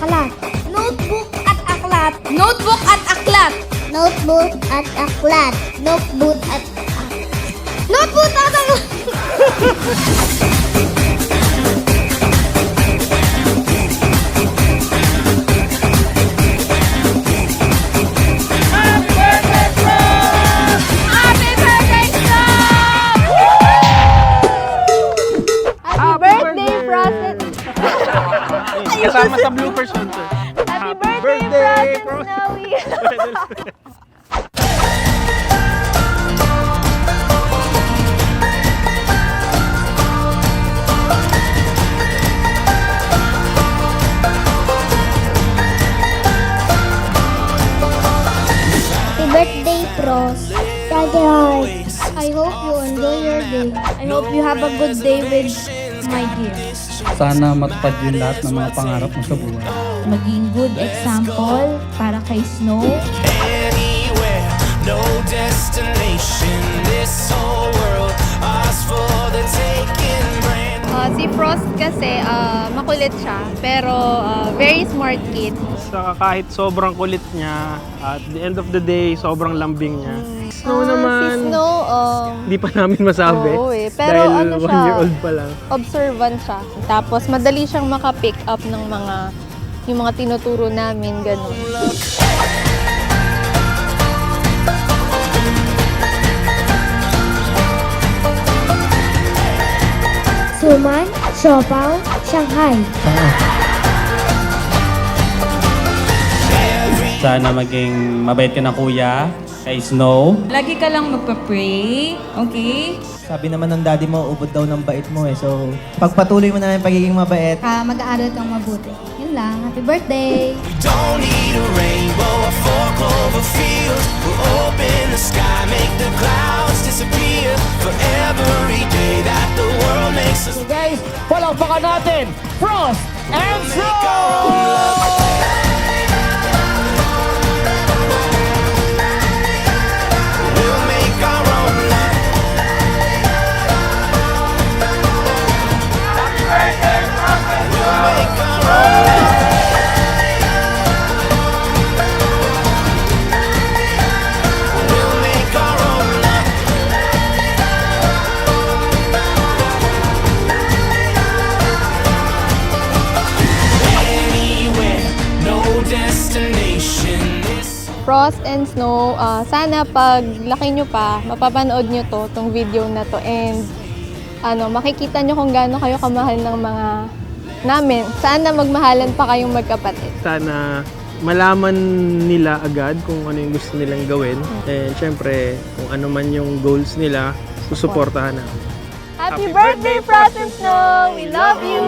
aklat. Notebook at aklat. Notebook at aklat. Notebook at aklat. Notebook at Notebook at aklat. Happy birthday, Snow! Happy birthday, Frozen! Kasama sa bloopers yun, sir. Happy birthday, Frozen Snowy! Happy birthday, Pros. Daddy Heart. I hope you enjoy your day. I hope you have a good day with my dear. Sana matupad yung lahat ng mga pangarap mo sa buhay. Maging good example para kay Snow. Anywhere, no destination. This whole world, ours for the taking. Brand Si Frost kasi makulit siya, pero very smart kid. Saka kahit sobrang kulit niya, at the end of the day, sobrang lambing niya. Snow naman, Si Snow, hindi pa namin masabi. oo pero dahil ano 1 siya, year old pa lang. observant siya. Tapos madali siyang maka-pick up ng yung mga tinuturo namin, ganun. Suman, Siopaw, Shanghai. Sana maging mabait ka na kuya, kay Snow. Lagi ka lang magpa-pray, okay? Sabi naman ng daddy mo, ubod daw ng bait mo eh. So, pagpatuloy mo na lang yung pagiging mabait. Mag-aaral kang mabuti. Yun lang. Happy birthday! don't need a rainbow, a four-clover field. We'll open the sky, make the clouds disappear. For every day that the world makes us. Guys, palakpakan natin, Frost and Make our own luck. We'll make our own luck. We'll make our own luck. We'll make our own luck. Anywhere, no destination. Frost and Snow, sana pag laki nyo pa, mapapanood nyo tong video na to, and makikita nyo kung gaano kayo kamahal ng mga namin. Sana magmahalan pa kayong magkapatid. Sana malaman nila agad kung ano yung gusto nilang gawin. And syempre, kung ano man yung goals nila, susuportahan namin. Happy birthday, Frost and Snow! We love you!